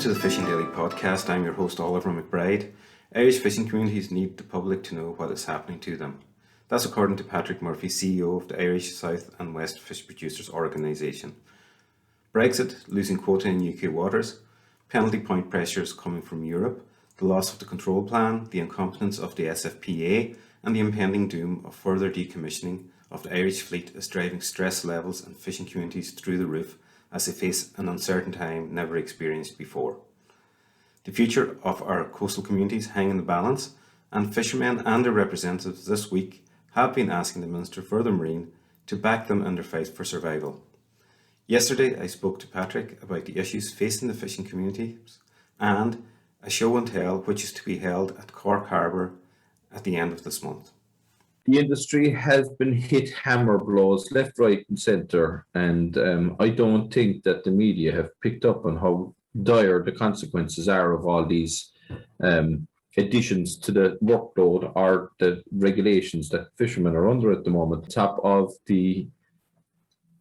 to the Fishing Daily podcast. I'm your host, Oliver McBride. Irish fishing communities need the public to know what is happening to them. That's according to Patrick Murphy, CEO of the Irish South and West Fish Producers Organisation. Brexit, losing quota in UK waters, penalty point pressures coming from Europe, the loss of the control plan, the incompetence of the SFPA, and the impending doom of further decommissioning of the Irish fleet is driving stress levels and fishing communities through the roof as they face an uncertain time never experienced before. The future of our coastal communities hang in the balance, and fishermen and their representatives this week have been asking the Minister for the Marine to back them in their fight for survival. Yesterday I spoke to Patrick about the issues facing the fishing communities and a show and tell which is to be held at Cork harbour at the end of this month. The industry has been hit hammer blows left, right and centre, and I don't think that the media have picked up on how dire the consequences are of all these additions to the workload or the regulations that fishermen are under at the moment, top of the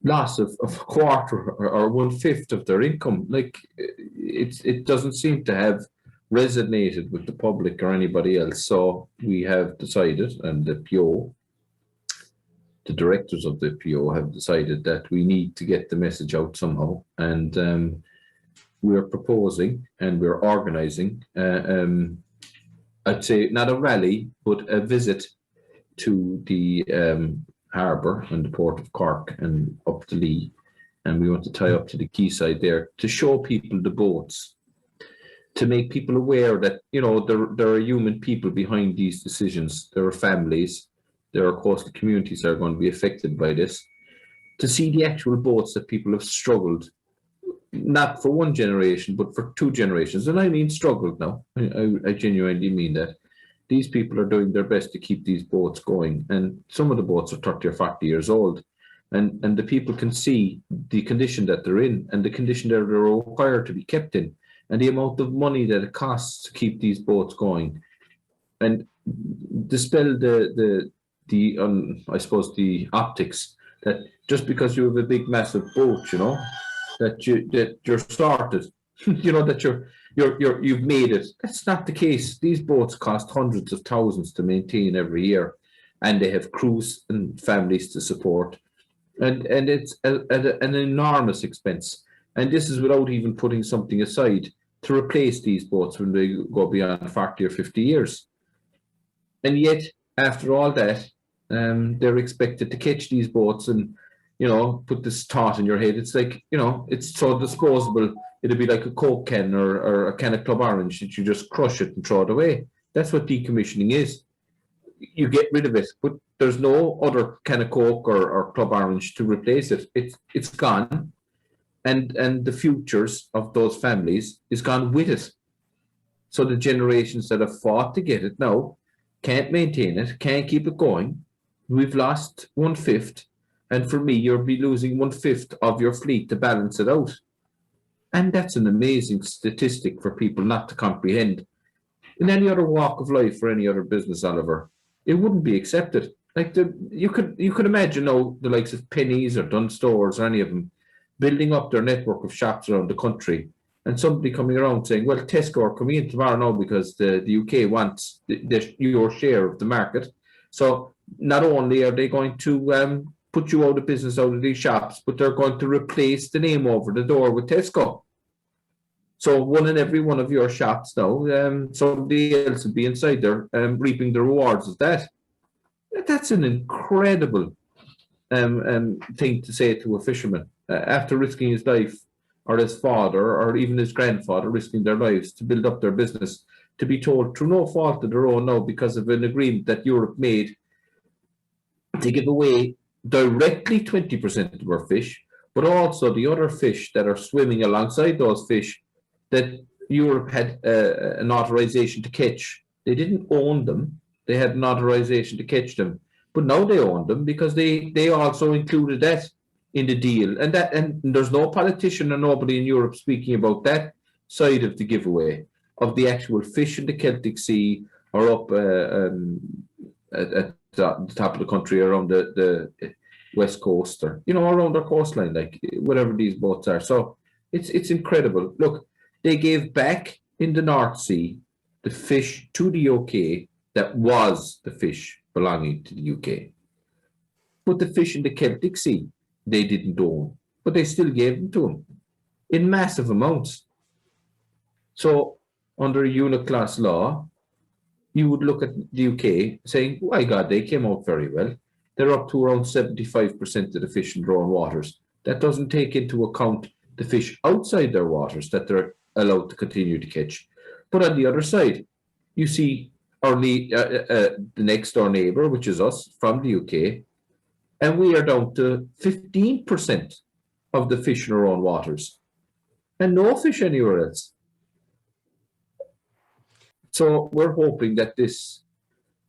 loss of a quarter or 1/5 of their income. Like it doesn't seem to have resonated with the public or anybody else. So we have decided, and the PO, the directors of the PO have decided that we need to get the message out somehow. And we're proposing and we're organising, I'd say not a rally, but a visit to the harbour and the port of Cork and up to Lee. And we want to tie up to the quayside there to show people the boats, to make people aware that, you know, there are human people behind these decisions. There are families, there are coastal communities that are going to be affected by this. To see the actual boats that people have struggled, not for one generation, but for 2 generations. And I mean struggled now. I genuinely mean that. These people are doing their best to keep these boats going. And some of the boats are 30 or 40 years old. And the people can see the condition that they're in and the condition that they're required to be kept in, and the amount of money that it costs to keep these boats going, and dispel I suppose the optics that just because you have a big massive boat, you know, that you're started, you know, that you've made it. That's not the case. These boats cost hundreds of thousands to maintain every year, and they have crews and families to support, and it's an enormous expense. And this is without even putting something aside to replace these boats when they go beyond 40 or 50 years. And yet, after all that, they're expected to catch these boats and, you know, put this thought in your head. It's like, you know, it's so disposable. It'd be like a Coke can or a can of Club Orange that you just crush it and throw it away. That's what decommissioning is. You get rid of it, but there's no other can of Coke or Club Orange to replace it. It's gone. And the futures of those families is gone with it. So the generations that have fought to get it now can't maintain it, can't keep it going. We've lost 1/5, and for me, you'll be losing 1/5 of your fleet to balance it out. And that's an amazing statistic for people not to comprehend. In any other walk of life or any other business, Oliver, it wouldn't be accepted. Like you could imagine now the likes of Pennies or Dunnes Stores or any of them building up their network of shops around the country, and somebody coming around saying, well, Tesco are coming in tomorrow now because the UK wants your share of the market. So not only are they going to put you out of business out of these shops, but they're going to replace the name over the door with Tesco. So one in every one of your shops now, somebody else will be inside there reaping the rewards of that. That's an incredible thing to say to a fisherman. After risking his life, or his father, or even his grandfather risking their lives to build up their business, to be told through no fault of their own now because of an agreement that Europe made to give away directly 20% of our fish, but also the other fish that are swimming alongside those fish that Europe had an authorization to catch. They didn't own them, they had an authorization to catch them, but now they own them because they also included that in the deal, and there's no politician or nobody in Europe speaking about that side of the giveaway of the actual fish in the Celtic Sea or up at the top of the country around the west coast, or, you know, around our coastline, like whatever these boats are. So it's incredible. Look, They gave back in the North Sea the fish to the UK that was the fish belonging to the UK. But the fish in the Celtic Sea, they didn't own, but they still gave them to them in massive amounts. So under UNICLOS law, you would look at the UK saying, my God, they came out very well. They're up to around 75% of the fish in their own waters. That doesn't take into account the fish outside their waters that they're allowed to continue to catch. But on the other side, you see the next door neighbour, which is us from the UK, and we are down to 15% of the fish in our own waters and no fish anywhere else. So we're hoping that this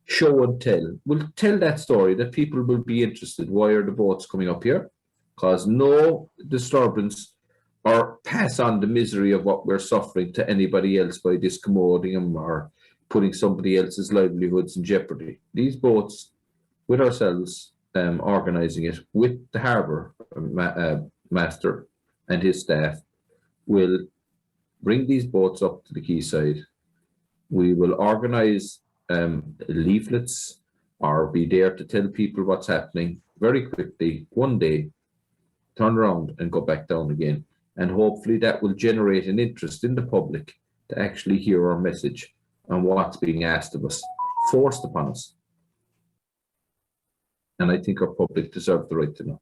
show and tell will tell that story, that people will be interested. Why are the boats coming up here? Cause no disturbance or pass on the misery of what we're suffering to anybody else by discommoding them or putting somebody else's livelihoods in jeopardy. These boats, with ourselves, organising it with the harbour master and his staff, will bring these boats up to the quayside. We will organise leaflets or be there to tell people what's happening very quickly, one day, turn around and go back down again. And hopefully that will generate an interest in the public to actually hear our message and what's being asked of us, forced upon us. And I think our public deserve the right to know.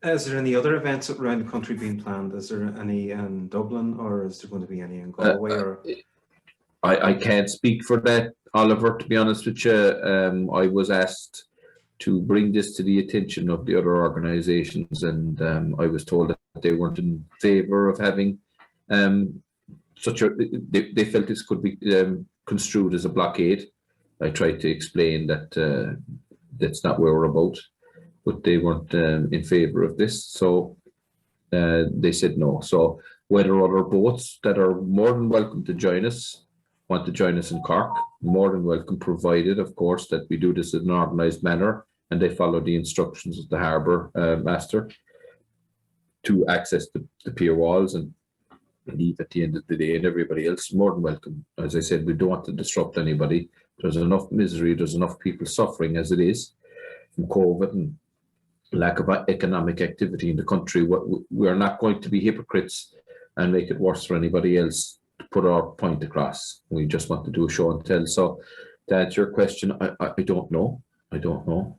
Is there any other events around the country being planned? Is there any in Dublin, or is there going to be any in Galway? I can't speak for that, Oliver, to be honest with you. I was asked to bring this to the attention of the other organisations, and I was told that they weren't in favour of having such a. They felt this could be construed as a blockade. I tried to explain that that's not what we're about, but they weren't in favour of this, so they said no. So whether other boats that are more than welcome to join us want to join us in Cork, more than welcome, provided, of course, that we do this in an organised manner and they follow the instructions of the harbour master to access the pier walls and leave at the end of the day, and everybody else more than welcome. As I said, we don't want to disrupt anybody. There's enough misery, there's enough people suffering as it is from COVID and lack of economic activity in the country. We are not going to be hypocrites and make it worse for anybody else to put our point across. We just want to do a show and tell. So to answer your question, I don't know. I don't know.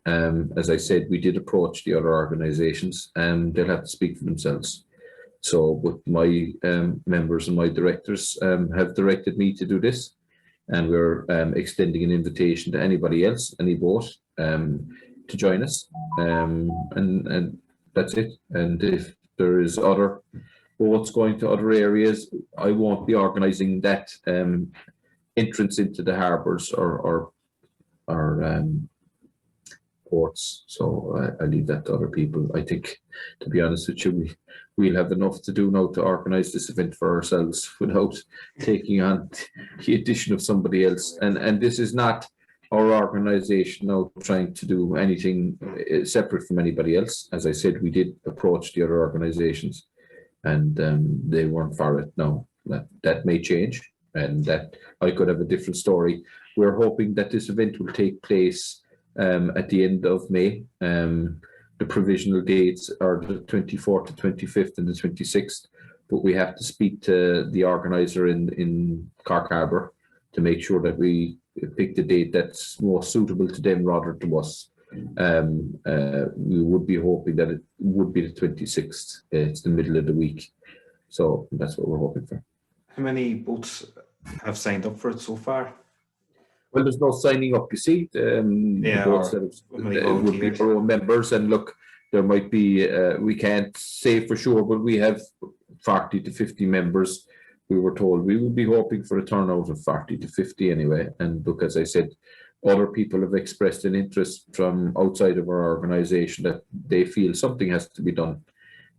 As I said, we did approach the other organisations and they'll have to speak for themselves. So with my members and my directors have directed me to do this, and we're extending an invitation to anybody else, any boat, to join us, and that's it. And if there is other boats going to other areas, I won't be organising that entrance into the harbours or ports. So I leave that to other people. I think, to be honest with you, we'll have enough to do now to organise this event for ourselves without taking on the addition of somebody else. And this is not our organisation now trying to do anything separate from anybody else. As I said, we did approach the other organisations and they weren't for it. Now that may change, and that I could have a different story. We're hoping that this event will take place at the end of May. The provisional dates are the 24th, the 25th and the 26th, but we have to speak to the organiser in Cork Harbour to make sure that we pick the date that's more suitable to them rather to us. We would be hoping that it would be the 26th. It's the middle of the week. So that's what we're hoping for. How many boats have signed up for it so far? Well, there's no signing up, you see. The boats that would be our own members. And look, there might be, we can't say for sure, but we have 40 to 50 members. We were told we would be hoping for a turnout of 40 to 50 anyway. And look, as I said, other people have expressed an interest from outside of our organisation that they feel something has to be done.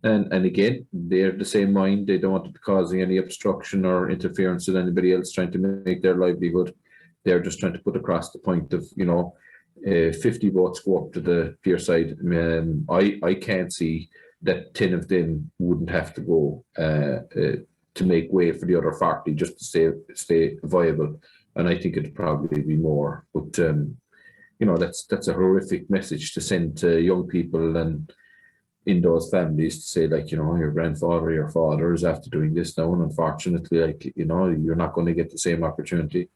And again, they're the same mind. They don't want to be causing any obstruction or interference with anybody else trying to make their livelihood. They're just trying to put across the point of, 50 boats go up to the pier side. I can't see that 10 of them wouldn't have to go to to make way for the other 40 just to stay viable. And I think it'd probably be more. But you know, that's a horrific message to send to young people and in those families to say, like, you know, your grandfather, your father is after doing this now, and unfortunately, like, you know, you're not going to get the same opportunity.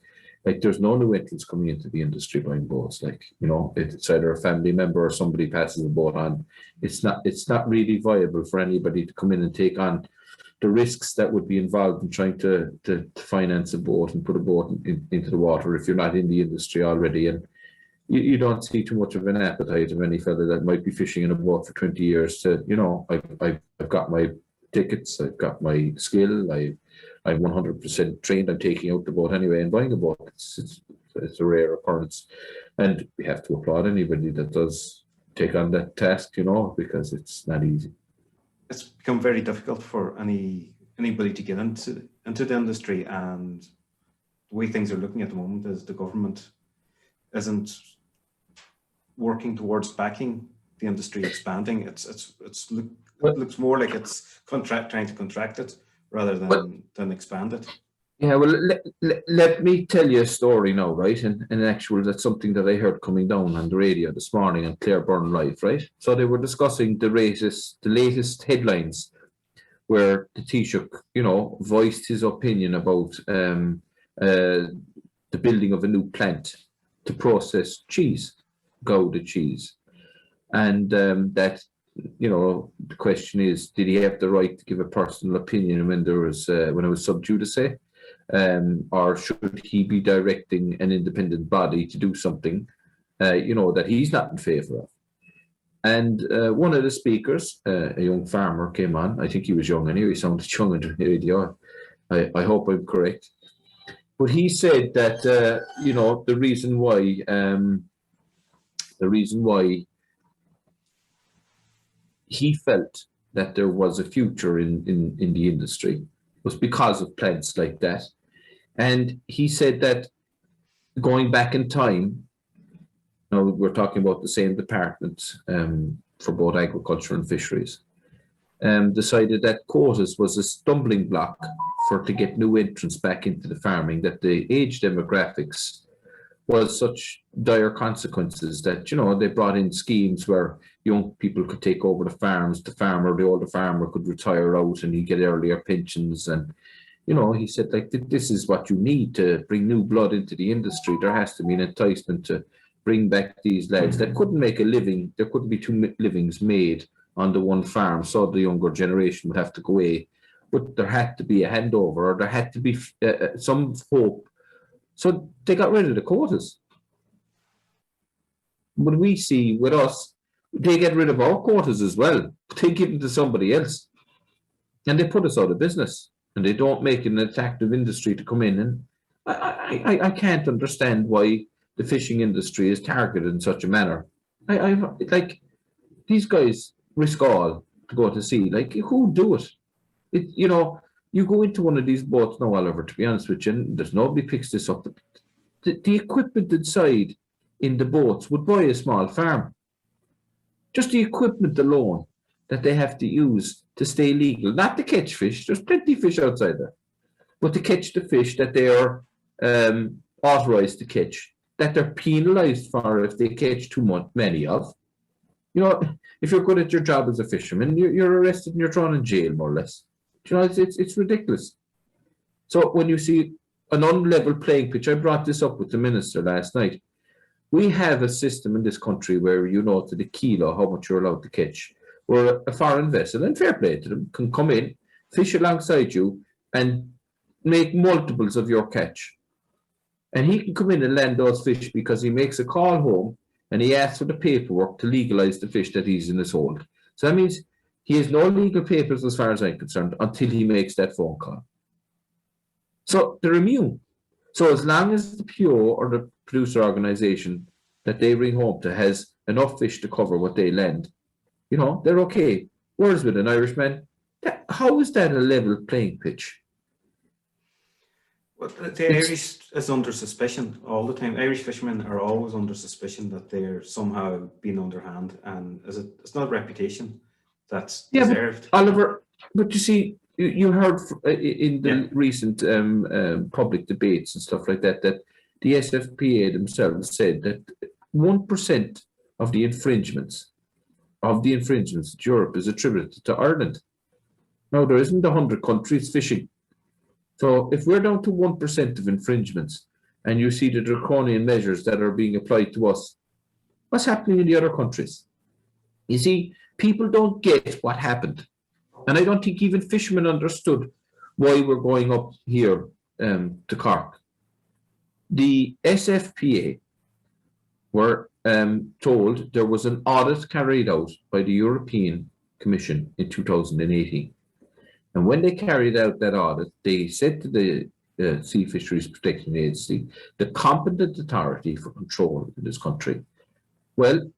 Like, there's no new entrants coming into the industry buying boats. Like, you know, it's either a family member or somebody passes a boat on. It's not really viable for anybody to come in and take on the risks that would be involved in trying to finance a boat and put a boat into the water if you're not in the industry already. And you don't see too much of an appetite of any fella that might be fishing in a boat for 20 years to, you know, I've got my tickets, I've got my skill, I'm 100% trained on taking out the boat anyway and buying a boat. It's a rare occurrence. And we have to applaud anybody that does take on that task, you know, because it's not easy. It's become very difficult for anybody to get into the industry, and the way things are looking at the moment is the government isn't working towards backing the industry expanding. It looks more like it's trying to contract it rather than expand it. Yeah, well, let me tell you a story now, right? And actually, that's something that I heard coming down on the radio this morning on Clareburn Live, right? So they were discussing the latest headlines where the Taoiseach, you know, voiced his opinion about the building of a new plant to process cheese, Gouda cheese. And that, you know, the question is, did he have the right to give a personal opinion when there was when it was sub judice? Or should he be directing an independent body to do something, you know, that he's not in favour of? And one of the speakers, a young farmer, came on. I think he was young anyway. He sounded young on the radio. I hope I'm correct. But he said that, you know, the reason why he felt that there was a future in the industry was because of plants like that. And he said that going back in time, you know, we're talking about the same department for both agriculture and fisheries, decided that quotas was a stumbling block to get new entrants back into the farming, that the age demographics was such dire consequences that, you know, they brought in schemes where young people could take over the farms, the older farmer could retire out and he'd get earlier pensions. And, you know, he said, like, this is what you need to bring new blood into the industry. There has to be an enticement to bring back these lads that couldn't make a living. There couldn't be two livings made on the one farm, so the younger generation would have to go away. But there had to be a handover, or there had to be some hope. So they got rid of the quotas. But we see with us, they get rid of our quotas as well. They give them to somebody else. And they put us out of business. And they don't make an attractive industry to come in. And I can't understand why the fishing industry is targeted in such a manner. Like, these guys risk all to go to sea. Like, who do it? You know, you go into one of these boats now, Oliver, to be honest with you, and there's nobody picks this up. The equipment inside in the boats would buy a small farm. Just the equipment alone that they have to use to stay legal, not to catch fish. There's plenty of fish outside there, but to catch the fish that they are authorized to catch, that they're penalized for if they catch too many of. You know, if you're good at your job as a fisherman, you're arrested and you're thrown in jail, more or less. You know, it's ridiculous. So when you see an unlevel playing pitch, I brought this up with the minister last night. We have a system in this country where, you know, to the kilo how much you're allowed to catch, where a foreign vessel, and fair play to them, can come in, fish alongside you, and make multiples of your catch. And he can come in and land those fish because he makes a call home and he asks for the paperwork to legalize the fish that he's in his hold. So that means he has no legal papers as far as I'm concerned until he makes that phone call. So they're immune. So as long as the PO or the producer organization that they bring home to has enough fish to cover what they land, you know, they're okay. Whereas with an Irishman, how is that a level playing pitch? Well, the Irish is under suspicion all the time. Irish fishermen are always under suspicion that they're somehow being underhand, and it's not a reputation that's deserved. But Oliver, but you see, You heard in the recent public debates and stuff like that, that the SFPA themselves said that 1% of the infringements that Europe is attributed to Ireland. Now, there isn't 100 countries fishing. So if we're down to 1% of infringements and you see the draconian measures that are being applied to us, what's happening in the other countries? You see, people don't get what happened. And I don't think even fishermen understood why we're going up here to Cork. The SFPA were told there was an audit carried out by the European Commission in 2018. And when they carried out that audit, they said to the Sea Fisheries Protection Agency, the competent authority for control in this country, well,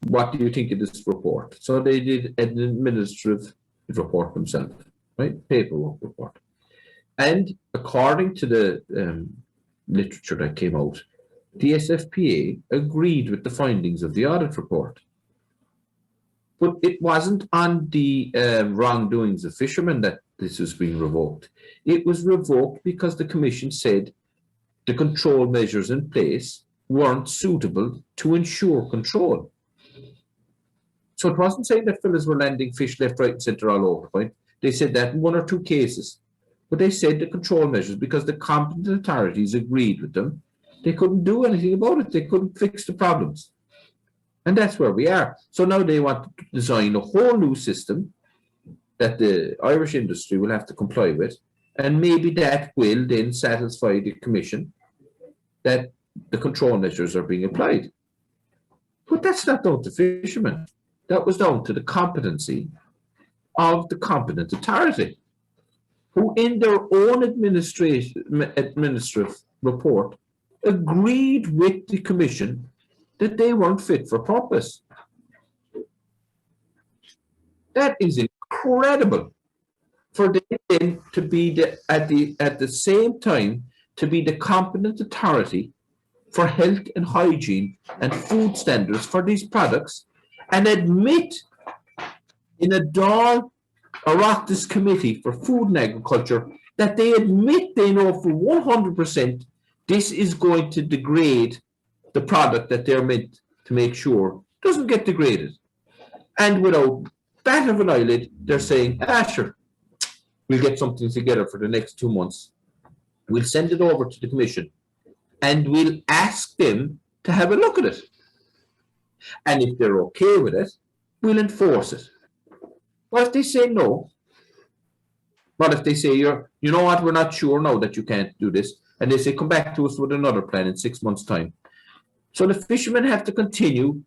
what do you think of this report? So they did an administrative report themselves, right? Paperwork report. And according to the literature that came out, the SFPA agreed with the findings of the audit report. But it wasn't on the wrongdoings of fishermen that this was being revoked. It was revoked because the Commission said the control measures in place weren't suitable to ensure control. So it wasn't saying that fellas were landing fish left, right, and centre all over, right? They said that in 1 or 2 cases. But they said the control measures, because the competent authorities agreed with them, they couldn't do anything about it. They couldn't fix the problems. And that's where we are. So now they want to design a whole new system that the Irish industry will have to comply with. And maybe that will then satisfy the Commission that the control measures are being applied. But that's not down to fishermen. That was down to the competency of the competent authority, who in their own administrative report agreed with the Commission that they weren't fit for purpose. That is incredible for them to be at the same time to be the competent authority for health and hygiene and food standards for these products, and admit in a Dáil Oireachtas Committee for Food and Agriculture that they admit they know for 100% this is going to degrade the product that they're meant to make sure doesn't get degraded. And without bat of an eyelid, they're saying, sure, we'll get something together for the next 2 months. We'll send it over to the Commission and we'll ask them to have a look at it. And if they're okay with it, we'll enforce it. Well, if they say no, what if they say, you know what, we're not sure now that you can't do this, and they say, come back to us with another plan in 6 months' time. So the fishermen have to continue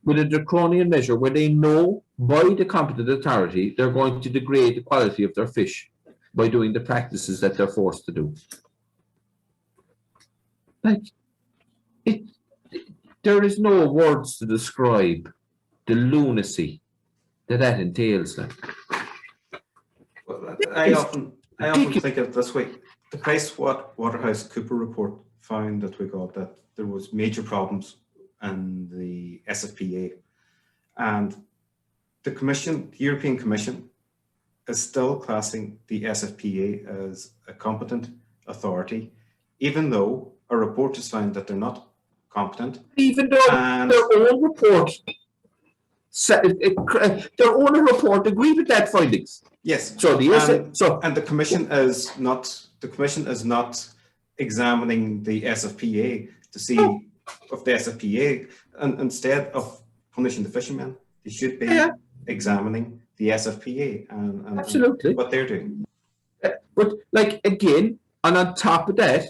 with a draconian measure where they know by the competent authority they're going to degrade the quality of their fish by doing the practices that they're forced to do. Like, there is no words to describe the lunacy that entails. Like. Well, I often think of it this way. The PricewaterhouseCoopers report found that there was major problems in the SFPA, and the European Commission is still classing the SFPA as a competent authority, even though a report has found that they're not competent. Even though their own report agreed with that findings. Yes. So the Commission is not examining the SFPA to see if the SFPA, and instead of punishing the fishermen, they should be examining the SFPA and absolutely what they're doing. But like again, and on top of that,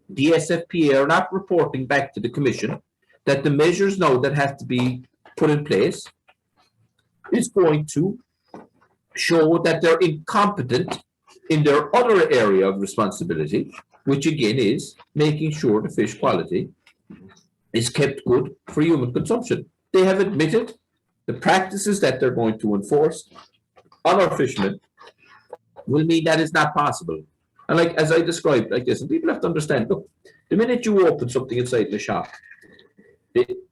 the SFPA are not reporting back to the Commission that the measures now that have to be put in place is going to show that they're incompetent in their other area of responsibility, which again is making sure the fish quality is kept good for human consumption. They have admitted the practices that they're going to enforce on our fishermen will mean that is not possible. And like, as I described like this, and people have to understand, look, the minute you open something inside the shop,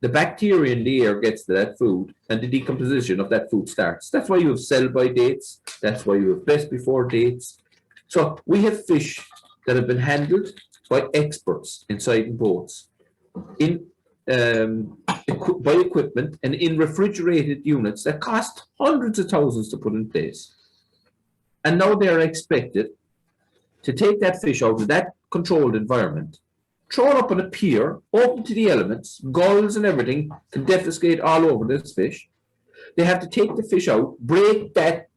The bacteria in the air gets to that food and the decomposition of that food starts. That's why you have sell-by dates. That's why you have best before dates. So we have fish that have been handled by experts inside boats, in by equipment and in refrigerated units that cost hundreds of thousands to put in place. And now they're expected to take that fish out of that controlled environment, throw it up on a pier, open to the elements, gulls and everything can defecate all over this fish. They have to take the fish out, break that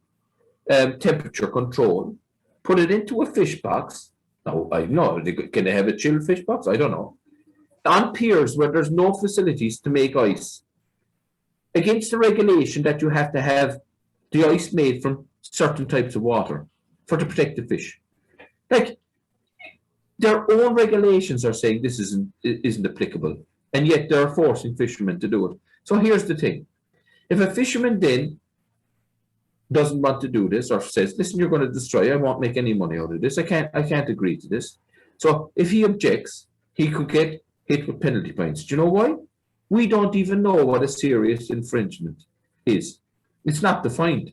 temperature control, put it into a fish box. Now, I know, can they have a chilled fish box? I don't know. On piers where there's no facilities to make ice, against the regulation that you have to have the ice made from certain types of water for to protect the fish. Like, their own regulations are saying this isn't applicable, and yet they're forcing fishermen to do it. So here's the thing. If a fisherman then doesn't want to do this or says, listen, you're going to destroy, I won't make any money out of this, I can't agree to this. So if he objects, he could get hit with penalty points. Do you know why? We don't even know what a serious infringement is. It's not defined.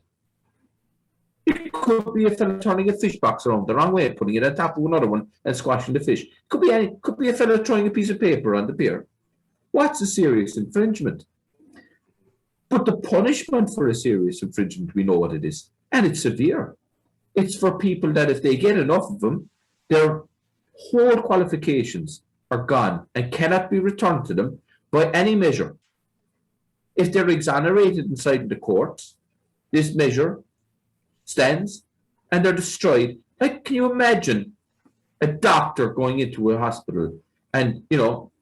It could be a fella turning a fish box around the wrong way, putting it on top of another one and squashing the fish. Could be a fella throwing a piece of paper on the pier. What's a serious infringement? But the punishment for a serious infringement, we know what it is. And it's severe. It's for people that if they get enough of them, their whole qualifications are gone and cannot be returned to them by any measure. If they're exonerated inside the courts, this measure stands and they're destroyed. Like, can you imagine a doctor going into a hospital and,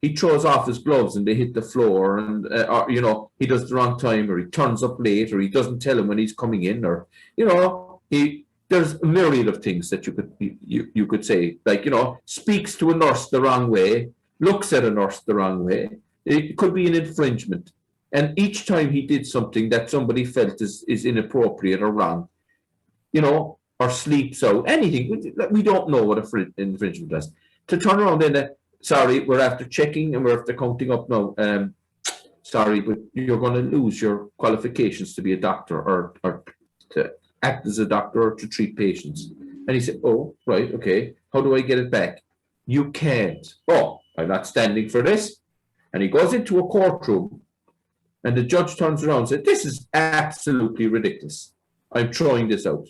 he throws off his gloves and they hit the floor and, or, he does the wrong time, or he turns up late, or he doesn't tell him when he's coming in, or, there's a myriad of things that you could say, like, speaks to a nurse the wrong way, looks at a nurse the wrong way. It could be an infringement. And each time he did something that somebody felt is inappropriate or wrong, or sleeps out, anything. We don't know what an infringement is. To turn around and sorry, we're after checking and we're after counting up now. Sorry, but you're going to lose your qualifications to be a doctor or to act as a doctor or to treat patients. And he said, oh, right, okay. How do I get it back? You can't. Oh, I'm not standing for this. And he goes into a courtroom and the judge turns around and said, this is absolutely ridiculous. I'm throwing this out.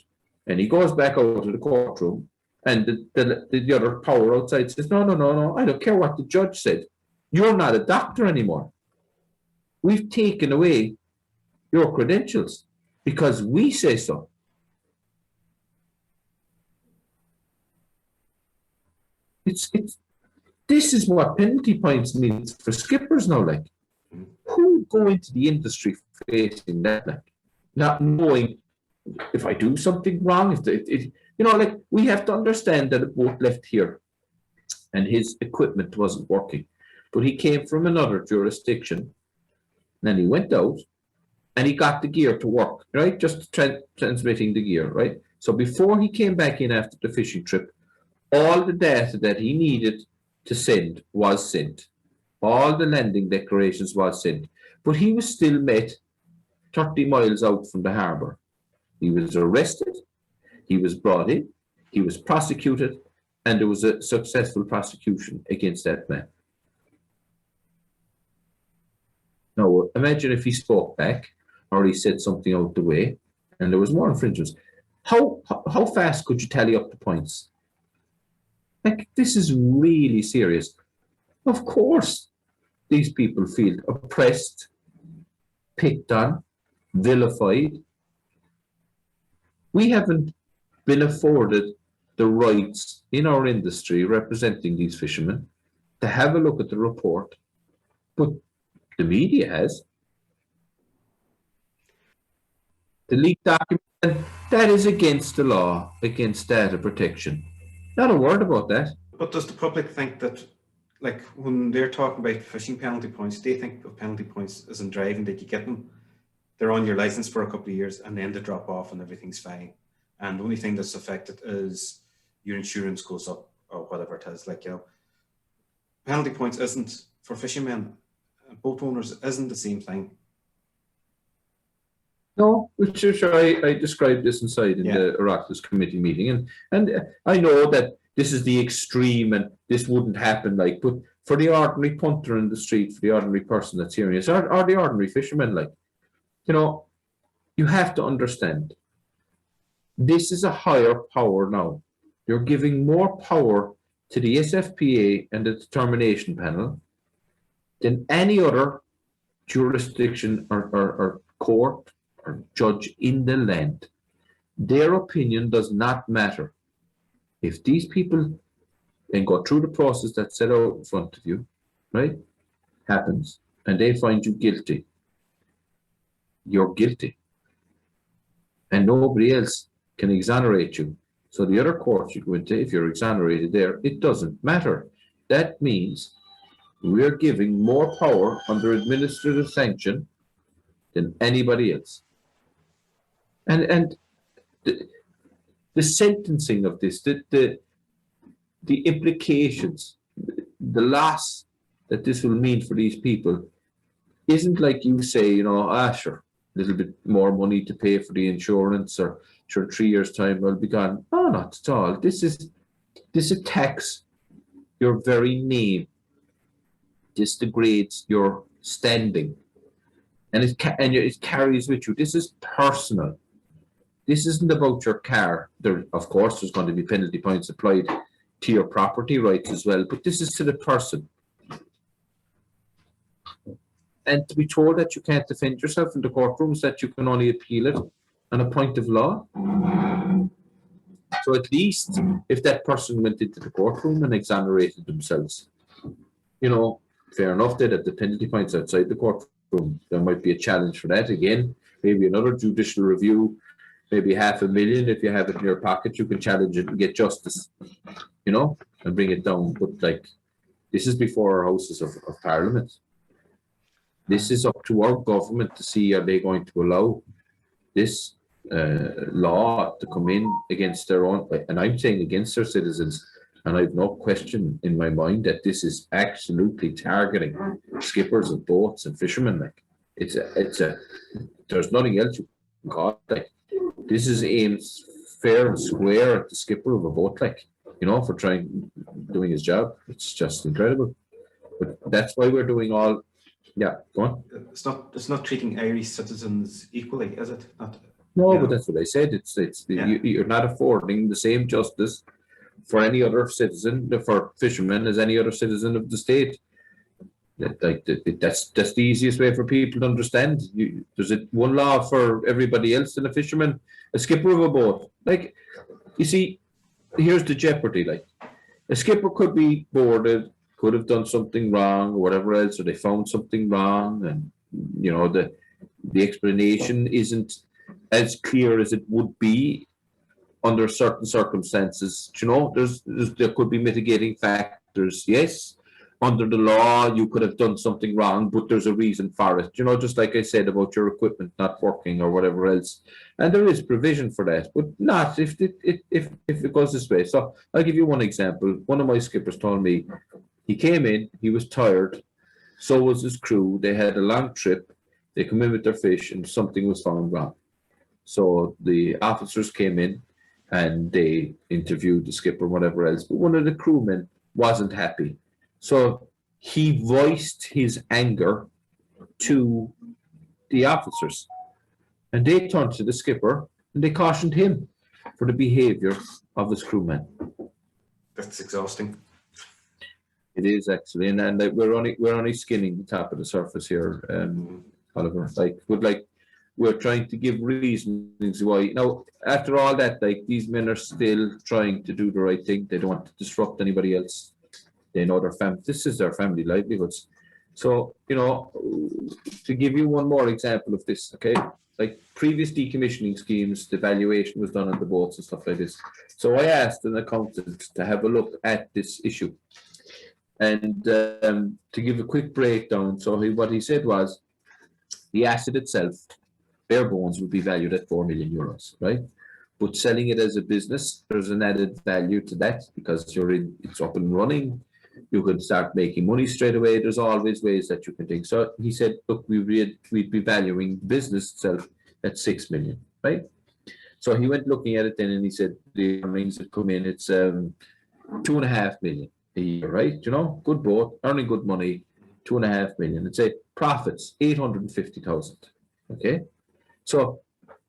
And he goes back out to the courtroom and the other power outside says, no, I don't care what the judge said. You're not a doctor anymore. We've taken away your credentials because we say so. This is what penalty points means for skippers now. Like, who go into the industry facing that, like, not knowing if I do something wrong, like, we have to understand that a boat left here and his equipment wasn't working, but he came from another jurisdiction. And then he went out and he got the gear to work, right? Just transmitting the gear, right? So before he came back in after the fishing trip, all the data that he needed to send was sent. All the landing declarations was sent, but he was still met 30 miles out from the harbour. He was arrested, he was brought in, he was prosecuted, and there was a successful prosecution against that man. Now, imagine if he spoke back or he said something out the way and there was more infringements. How fast could you tally up the points? Like, this is really serious. Of course, these people feel oppressed, picked on, vilified. We haven't been afforded the rights in our industry representing these fishermen to have a look at the report, but the media has. The leaked document, that is against the law, against data protection. Not a word about that. But does the public think that, like, when they're talking about fishing penalty points, they think of penalty points as in driving, that you get them, they're on your license for a couple of years and then they drop off and everything's fine. And the only thing that's affected is your insurance goes up or whatever it is. Like, penalty points isn't for fishermen. boat owners isn't the same thing. No, which is I described this inside in the Oireachtas committee meeting, and I know that this is the extreme and this wouldn't happen, like, but for the ordinary punter in the street, for the ordinary person that's hearing this, or the ordinary fisherman, like, you know, you have to understand, this is a higher power now. You're giving more power to the SFPA and the determination panel than any other jurisdiction or court or judge in the land. Their opinion does not matter. If these people then go through the process that's set out in front of you, right, happens, and they find you guilty, you're guilty. And nobody else can exonerate you. So the other courts you go into, if you're exonerated there, it doesn't matter. That means we're giving more power under administrative sanction than anybody else. And the sentencing of this, the implications, the loss that this will mean for these people isn't like you say, you know, sure, a little bit more money to pay for the insurance, or sure, 3 years' time I'll be gone. No, not at all. This attacks your very name. This degrades your standing, and it carries with you. This is personal. This isn't about your car. There, of course, there's going to be penalty points applied to your property rights as well, but this is to the person. And to be told that you can't defend yourself in the courtrooms, that you can only appeal it on a point of law. So at least if that person went into the courtroom and exonerated themselves, you know, fair enough, they'd have the penalty points outside the courtroom. There might be a challenge for that again, maybe another judicial review, maybe $500,000. If you have it in your pocket, you can challenge it and get justice, you know, and bring it down. But like, this is before our houses of Parliament. This is up to our government to see, are they going to allow this law to come in against their own, and I'm saying against their citizens, and I've no question in my mind that this is absolutely targeting skippers of boats and fishermen. Like, there's nothing else you can call it. Like, this is aimed fair and square at the skipper of a boat, like, you know, for doing his job. It's just incredible. But that's why we're doing all. Yeah, go on. It's not treating Irish citizens equally, is it? No, but that's what I said. You're not affording the same justice for any other citizen, for fishermen, as any other citizen of the state. That's the easiest way for people to understand. There's one law for everybody else than a fisherman, a skipper of a boat. Like, you see, here's the jeopardy. Like, a skipper could be boarded, could have done something wrong or whatever else, or they found something wrong, and you know, the explanation isn't as clear as it would be under certain circumstances. You know, there could be mitigating factors. Yes, under the law you could have done something wrong, but there's a reason for it. You know, just like I said about your equipment not working or whatever else, and there is provision for that, but not if it goes this way. So I'll give you one example. One of my skippers told me, he came in, he was tired, so was his crew. They had a long trip. They come in with their fish and something was found wrong. So the officers came in and they interviewed the skipper, whatever else, but one of the crewmen wasn't happy. So he voiced his anger to the officers, and they turned to the skipper and they cautioned him for the behavior of his crewmen. That's exhausting. It is actually, and we're only skinning the top of the surface here, Oliver. We're trying to give reasons why. Now, after all that, like, these men are still trying to do the right thing. They don't want to disrupt anybody else. They know their family. This is their family livelihoods. So, you know, to give you one more example of this, okay, like previous decommissioning schemes, the valuation was done on the boats and stuff like this. So I asked an accountant to have a look at this issue. And to give a quick breakdown, so what he said was the asset itself, bare bones, would be valued at €4 million, right? But selling it as a business, there's an added value to that because it's up and running. You could start making money straight away. There's always ways that you can think. So he said, look, we'd be valuing the business itself at 6 million, right? So he went looking at it then and he said the earnings that come in, it's 2.5 million a year, right? You know, good boat, earning good money, 2.5 million. It's a profits, 850,000. Okay. So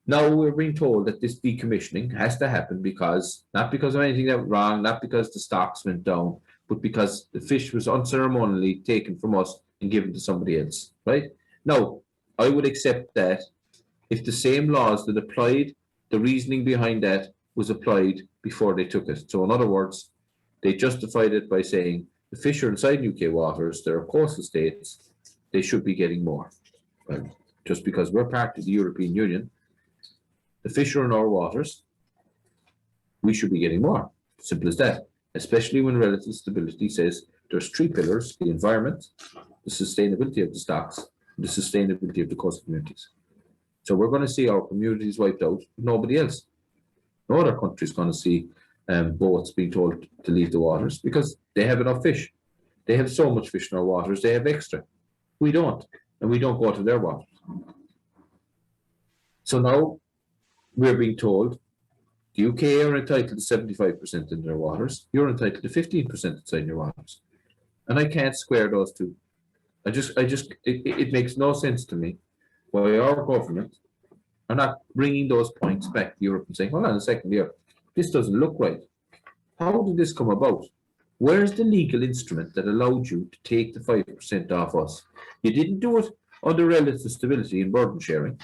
now we're being told that this decommissioning has to happen because, not because of anything that went wrong, not because the stocks went down, but because the fish was unceremoniously taken from us and given to somebody else, right? Now, I would accept that if the same laws that applied, the reasoning behind that was applied before they took it. So in other words, they justified it by saying the fish are inside UK waters, they're coastal states, they should be getting more. Well, just because we're part of the European Union, the fish are in our waters, we should be getting more. Simple as that. Especially when relative stability says there's three pillars: the environment, the sustainability of the stocks, and the sustainability of the coastal communities. So we're going to see our communities wiped out, nobody else. No other country is going to see boats being told to leave the waters because they have enough fish. They have so much fish in our waters, they have extra. We don't, and we don't go to their waters. So now we're being told the UK are entitled to 75% in their waters. You're entitled to 15% inside your waters. And I can't square those two. It makes no sense to me why our government are not bringing those points back to Europe and saying, hold on a second here, this doesn't look right. How did this come about? Where's the legal instrument that allowed you to take the 5% off us? You didn't do it under relative stability and burden sharing,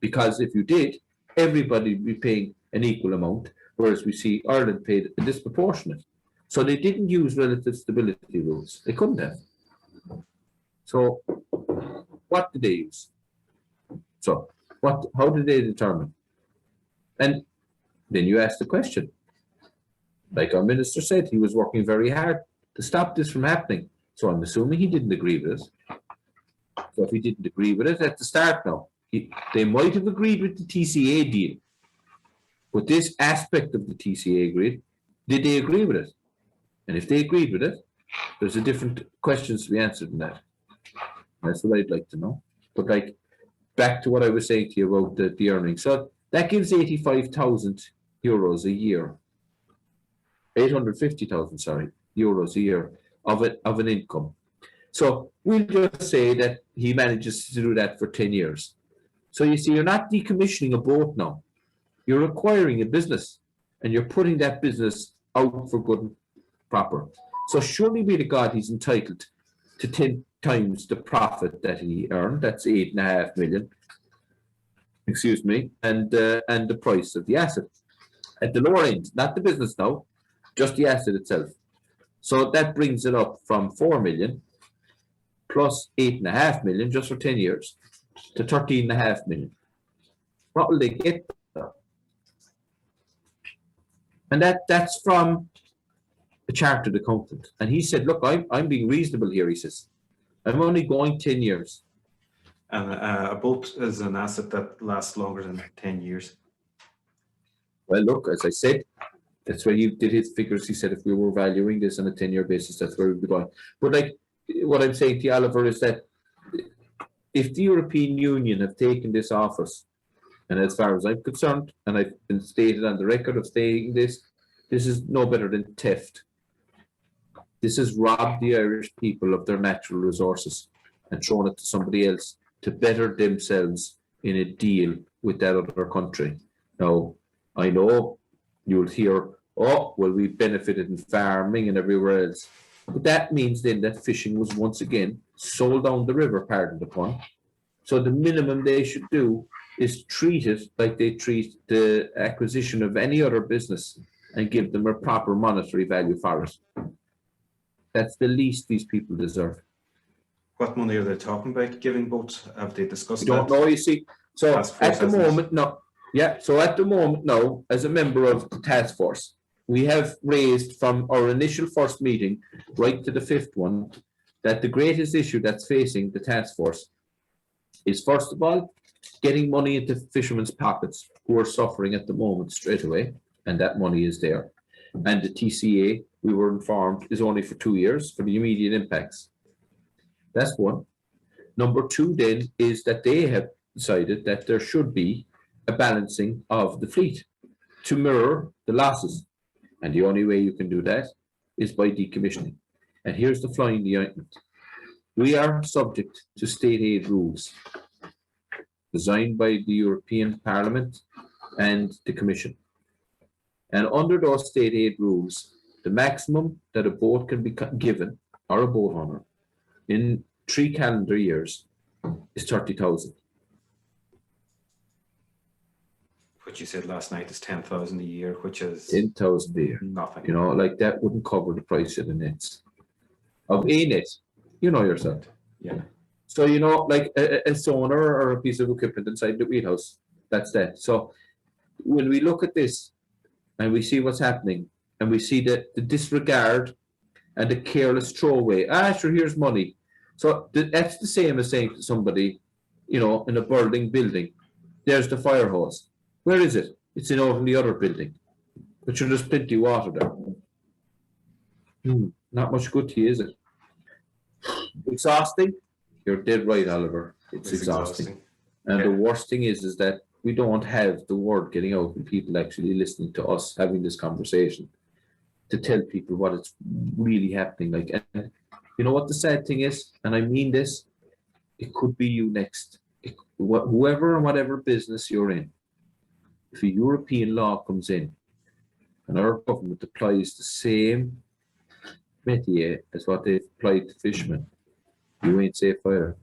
because if you did, everybody would be paying an equal amount, whereas we see Ireland paid a disproportionate. So they didn't use relative stability rules. They couldn't have. So what did they use? So how did they determine? And then you ask the question. Like our minister said, he was working very hard to stop this from happening. So I'm assuming he didn't agree with it. So if he didn't agree with it at the start now, they might have agreed with the TCA deal. But this aspect of the TCA agreed, did they agree with it? And if they agreed with it, there's a different questions to be answered in that. That's what I'd like to know. But like, back to what I was saying to you about the earnings. So that gives 85,000 euros a year. 850,000, sorry, euros a year of an income. So we'll just say that he manages to do that for 10 years. So you see, you're not decommissioning a boat now. You're acquiring a business and you're putting that business out for good and proper. So surely be to God, he's entitled to 10 times the profit that he earned. That's 8.5 million. Excuse me, and the price of the asset at the lower end, not the business now, just the asset itself. So that brings it up from 4 million plus 8.5 million just for 10 years to 13.5 million. What will they get? And that's from a chartered accountant. And he said, look, I'm being reasonable here, he says. I'm only going 10 years. And a boat is an asset that lasts longer than 10 years. Well, look, as I said, that's where he did his figures. He said if we were valuing this on a 10-year basis, that's where we'd be going. But like what I'm saying to you, Oliver, is that if the European Union have taken this off us, and as far as I'm concerned, and I've been stated on the record of saying this is no better than theft. This has robbed the Irish people of their natural resources and thrown it to somebody else to better themselves in a deal with that other country. Now, I know you'll hear, oh, well, we benefited in farming and everywhere else. But that means then that fishing was once again sold down the river, pardon the pun. So the minimum they should do is treat it like they treat the acquisition of any other business and give them a proper monetary value for it. That's the least these people deserve. What money are they talking about giving boats? Have they discussed that? I don't know, you see. So at the moment, no. Yeah, so at the moment, no, as a member of the task force, we have raised from our initial first meeting right to the fifth one that the greatest issue that's facing the task force is, first of all, getting money into fishermen's pockets who are suffering at the moment straight away, and that money is there. And the TCA we were informed, is only for 2 years for the immediate impacts. That's one. Number two then is that they have decided that there should be a balancing of the fleet to mirror the losses. And the only way you can do that is by decommissioning. And here's the fly in the ointment. We are subject to state aid rules designed by the European Parliament and the Commission. And under those state aid rules, the maximum that a boat can be given, or a boat owner, in 3 calendar years is 30,000. Which you said last night is 10,000 a year, which is 10,000 a year. nothing. You know, like that wouldn't cover the price of the nets. Of a net, you know yourself. Yeah. So, you know, like a sonar or a piece of equipment inside the wheelhouse, that's that. So when we look at this and we see what's happening and we see the disregard and the careless throwaway, sure, here's money. So that's the same as saying to somebody, you know, in a burning building, there's the fire hose. Where is it? It's in over in the other building. But sure, there's plenty of water there. Not much good to you, is it? Exhausting? You're dead right, Oliver. It's exhausting. And the worst thing is that we don't have the word getting out and people actually listening to us having this conversation to tell people what it's really happening. Like, and you know what the sad thing is? And I mean this, it could be you next. Whoever and whatever business you're in, if a European law comes in and our government applies the same métier as what they've applied to fishermen, you ain't safe either.